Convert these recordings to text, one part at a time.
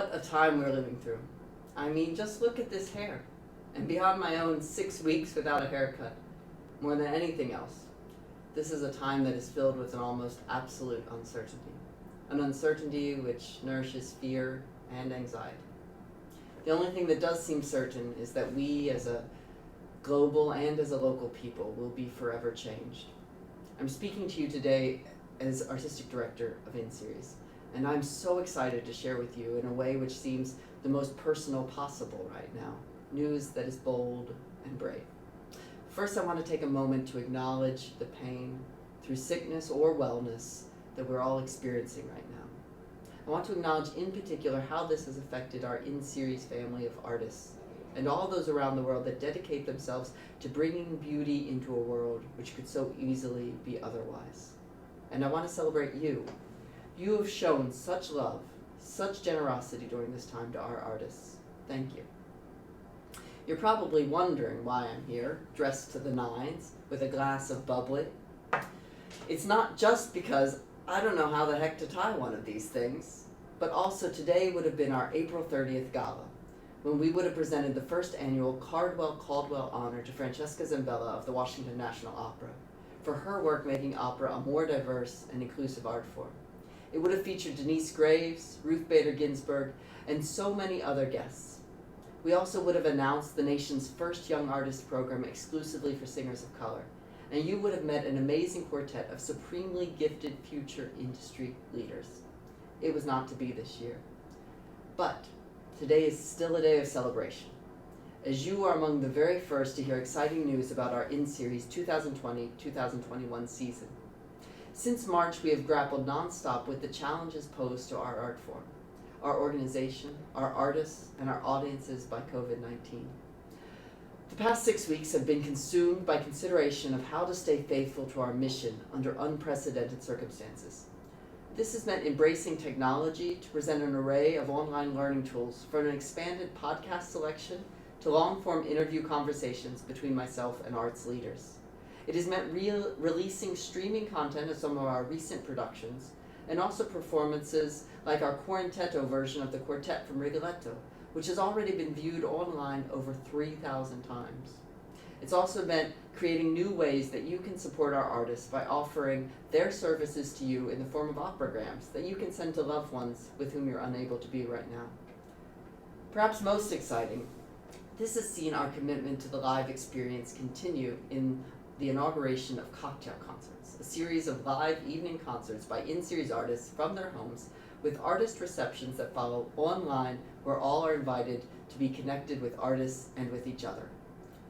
What a time we're living through. I mean, just look at this hair. And beyond my own 6 weeks without a haircut, more than anything else, this is a time that is filled with an almost absolute uncertainty. An uncertainty which nourishes fear and anxiety. The only thing that does seem certain is that we as a global and as a local people will be forever changed. I'm speaking to you today as Artistic Director of InSeries, and I'm so excited to share with you in a way which seems the most personal possible right now, news that is bold and brave. First, I want to take a moment to acknowledge the pain, through sickness or wellness, that we're all experiencing right now. I want to acknowledge in particular how this has affected our InSeries family of artists and all those around the world that dedicate themselves to bringing beauty into a world which could so easily be otherwise. And I want to celebrate you. You have shown such love, such generosity during this time to our artists. Thank you. You're probably wondering why I'm here, dressed to the nines, with a glass of bubbly. It's not just because I don't know how the heck to tie one of these things, but also today would have been our April 30th gala, when we would have presented the first annual Cardwell-Caldwell honor to Francesca Zambella of the Washington National Opera for her work making opera a more diverse and inclusive art form. It would have featured Denise Graves, Ruth Bader Ginsburg, and so many other guests. We also would have announced the nation's first Young Artist program exclusively for singers of color, and you would have met an amazing quartet of supremely gifted future industry leaders. It was not to be this year. But today is still a day of celebration, as you are among the very first to hear exciting news about our InSeries 2020-2021 season. Since March, we have grappled nonstop with the challenges posed to our art form, our organization, our artists, and our audiences by COVID-19. The past 6 weeks have been consumed by consideration of how to stay faithful to our mission under unprecedented circumstances. This has meant embracing technology to present an array of online learning tools, from an expanded podcast selection to long-form interview conversations between myself and arts leaders. It has meant releasing streaming content of some of our recent productions, and also performances like our Quartetto version of the quartet from Rigoletto, which has already been viewed online over 3,000 times. It's also meant creating new ways that you can support our artists by offering their services to you in the form of operograms that you can send to loved ones with whom you're unable to be right now. Perhaps most exciting, this has seen our commitment to the live experience continue in the inauguration of Cocktail Concerts, a series of live evening concerts by InSeries artists from their homes, with artist receptions that follow online, where all are invited to be connected with artists and with each other.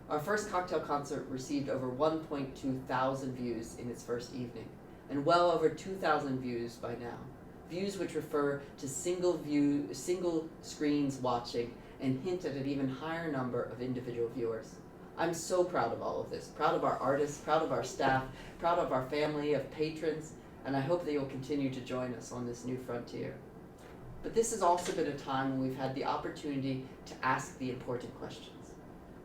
Our first cocktail concert received over 1.2 thousand views in its first evening, and well over 2,000 views by now. Views which refer to single screens watching and hint at an even higher number of individual viewers. I'm so proud of all of this, proud of our artists, proud of our staff, proud of our family of patrons, and I hope that you'll continue to join us on this new frontier. But this has also been a time when we've had the opportunity to ask the important questions.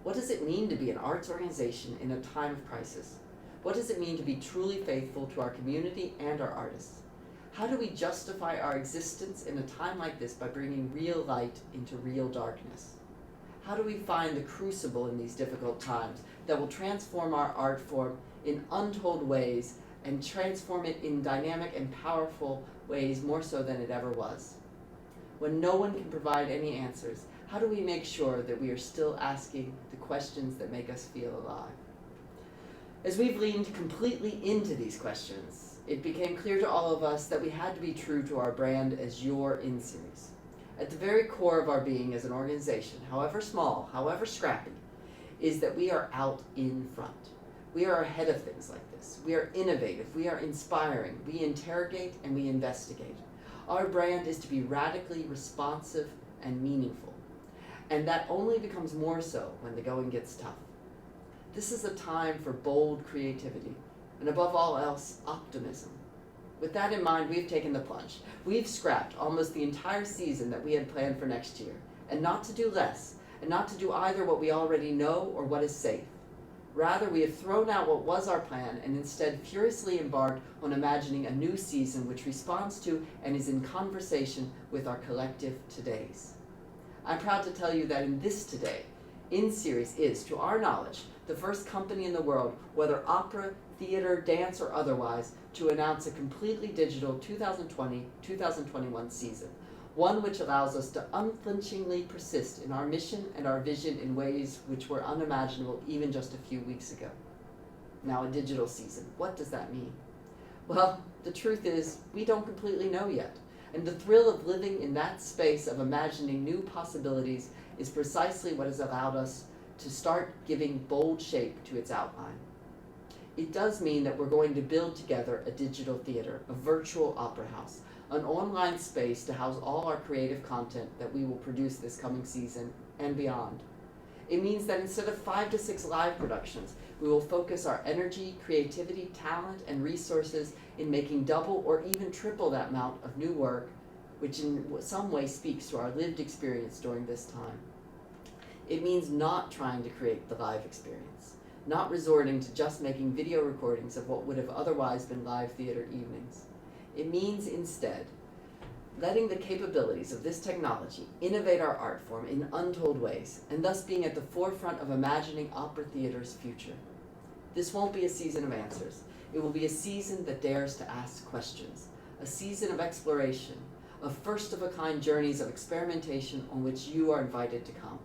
What does it mean to be an arts organization in a time of crisis? What does it mean to be truly faithful to our community and our artists? How do we justify our existence in a time like this by bringing real light into real darkness? How do we find the crucible in these difficult times that will transform our art form in untold ways and transform it in dynamic and powerful ways more so than it ever was? When no one can provide any answers, how do we make sure that we are still asking the questions that make us feel alive? As we've leaned completely into these questions, it became clear to all of us that we had to be true to our brand as your InSeries. At the very core of our being as an organization, however small, however scrappy, is that we are out in front. We are ahead of things like this. We are innovative, we are inspiring, we interrogate and we investigate. Our brand is to be radically responsive and meaningful. And that only becomes more so when the going gets tough. This is a time for bold creativity, and above all else, optimism. With that in mind, we've taken the plunge. We've scrapped almost the entire season that we had planned for next year, and not to do less, and not to do either what we already know or what is safe. Rather, we have thrown out what was our plan and instead furiously embarked on imagining a new season which responds to and is in conversation with our collective todays. I'm proud to tell you that in this today, InSeries is, to our knowledge, the first company in the world, whether opera, theater, dance, or otherwise, to announce a completely digital 2020-2021 season, one which allows us to unflinchingly persist in our mission and our vision in ways which were unimaginable even just a few weeks ago. Now, a digital season, what does that mean? Well, the truth is, we don't completely know yet, and the thrill of living in that space of imagining new possibilities is precisely what has allowed us to start giving bold shape to its outline. It does mean that we're going to build together a digital theater, a virtual opera house, an online space to house all our creative content that we will produce this coming season and beyond. It means that instead of 5 to 6 live productions, we will focus our energy, creativity, talent, and resources in making double or even triple that amount of new work, which in some way speaks to our lived experience during this time. It means not trying to create the live experience, not resorting to just making video recordings of what would have otherwise been live theater evenings. It means instead letting the capabilities of this technology innovate our art form in untold ways, and thus being at the forefront of imagining opera theater's future. This won't be a season of answers. It will be a season that dares to ask questions, a season of exploration, of first-of-a-kind journeys of experimentation on which you are invited to come.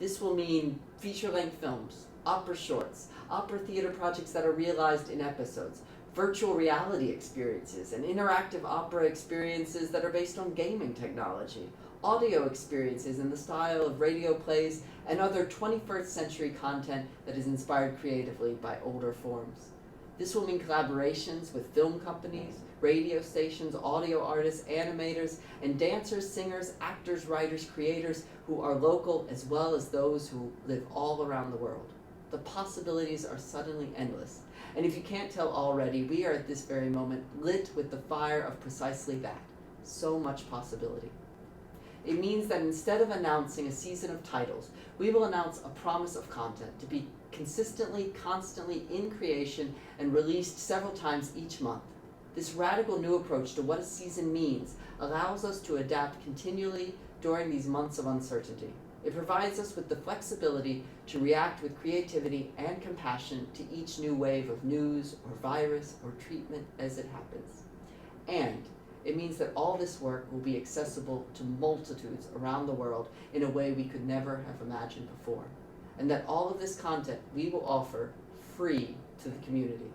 This will mean feature-length films, opera shorts, opera theater projects that are realized in episodes, virtual reality experiences, and interactive opera experiences that are based on gaming technology, audio experiences in the style of radio plays, and other 21st century content that is inspired creatively by older forms. This will mean collaborations with film companies, radio stations, audio artists, animators, and dancers, singers, actors, writers, creators who are local as well as those who live all around the world. The possibilities are suddenly endless. And if you can't tell already, we are at this very moment lit with the fire of precisely that. So much possibility. It means that instead of announcing a season of titles, we will announce a promise of content to be consistently, constantly in creation and released several times each month. This radical new approach to what a season means allows us to adapt continually during these months of uncertainty. It provides us with the flexibility to react with creativity and compassion to each new wave of news or virus or treatment as it happens. And it means that all this work will be accessible to multitudes around the world in a way we could never have imagined before. And that all of this content we will offer free to the community.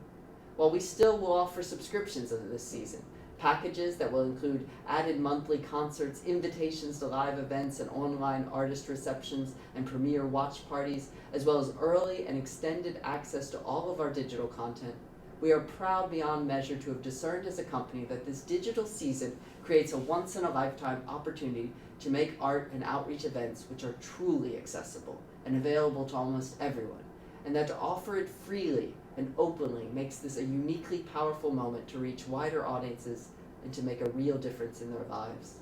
While we still will offer subscriptions of this season, packages that will include added monthly concerts, invitations to live events and online artist receptions and premiere watch parties, as well as early and extended access to all of our digital content, we are proud beyond measure to have discerned as a company that this digital season creates a once-in-a-lifetime opportunity to make art and outreach events which are truly accessible and available to almost everyone, and that to offer it freely and openly makes this a uniquely powerful moment to reach wider audiences and to make a real difference in their lives.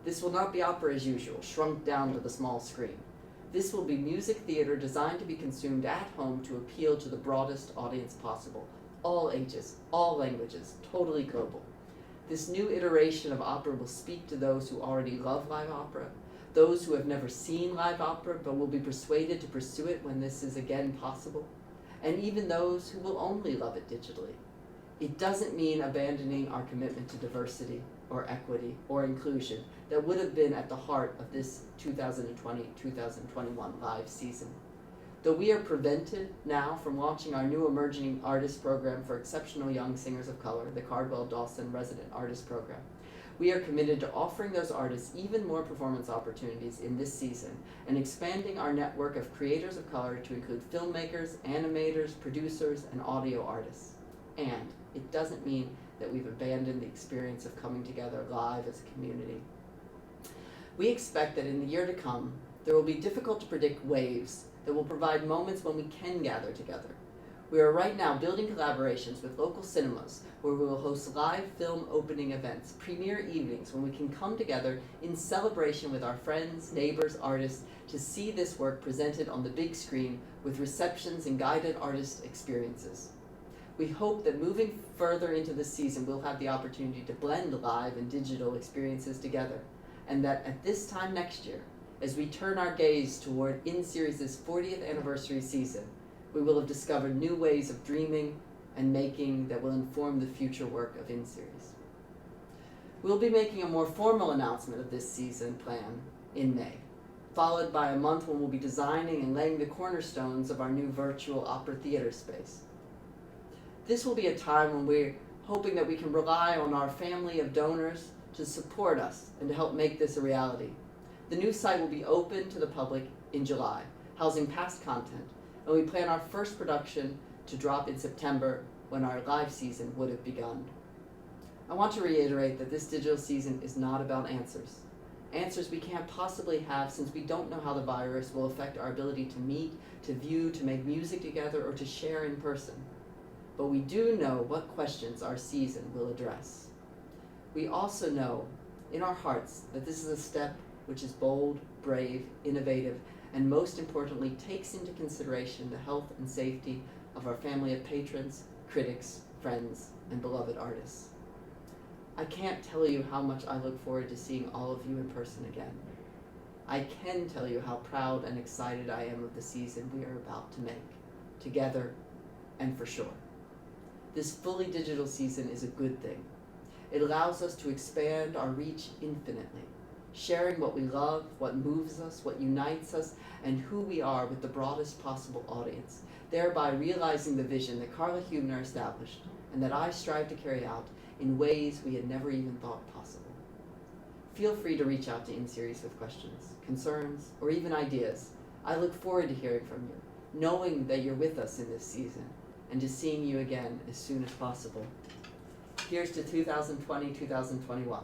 This will not be opera as usual, shrunk down to the small screen. This will be music theater designed to be consumed at home to appeal to the broadest audience possible, all ages, all languages, totally global. This new iteration of opera will speak to those who already love live opera, those who have never seen live opera but will be persuaded to pursue it when this is again possible, and even those who will only love it digitally. It doesn't mean abandoning our commitment to diversity or equity or inclusion that would have been at the heart of this 2020-2021 live season. Though we are prevented now from launching our new emerging artist program for exceptional young singers of color, the Cardwell Dawson Resident Artist Program, we are committed to offering those artists even more performance opportunities in this season and expanding our network of creators of color to include filmmakers, animators, producers, and audio artists. And it doesn't mean that we've abandoned the experience of coming together live as a community. We expect that in the year to come, there will be difficult to predict waves that will provide moments when we can gather together. We are right now building collaborations with local cinemas where we will host live film opening events, premiere evenings when we can come together in celebration with our friends, neighbors, artists to see this work presented on the big screen with receptions and guided artist experiences. We hope that moving further into the season we'll have the opportunity to blend live and digital experiences together, and that at this time next year, as we turn our gaze toward InSeries' 40th anniversary season, we will have discovered new ways of dreaming and making that will inform the future work of InSeries. We'll be making a more formal announcement of this season plan in May, followed by a month when we'll be designing and laying the cornerstones of our new virtual opera theater space. This will be a time when we're hoping that we can rely on our family of donors to support us and to help make this a reality. The new site will be open to the public in July, housing past content, and we plan our first production to drop in September when our live season would have begun. I want to reiterate that this digital season is not about answers. Answers we can't possibly have since we don't know how the virus will affect our ability to meet, to view, to make music together, or to share in person. But we do know what questions our season will address. We also know in our hearts that this is a step which is bold, brave, innovative, and most importantly takes into consideration the health and safety of our family of patrons, critics, friends, and beloved artists. I can't tell you how much I look forward to seeing all of you in person again. I can tell you how proud and excited I am of the season we are about to make, together and for sure. This fully digital season is a good thing. It allows us to expand our reach infinitely, sharing what we love, what moves us, what unites us, and who we are with the broadest possible audience, thereby realizing the vision that Carla Hübner established and that I strive to carry out in ways we had never even thought possible. Feel free to reach out to InSeries with questions, concerns, or even ideas. I look forward to hearing from you, knowing that you're with us in this season, and to seeing you again as soon as possible. Here's to 2020-2021.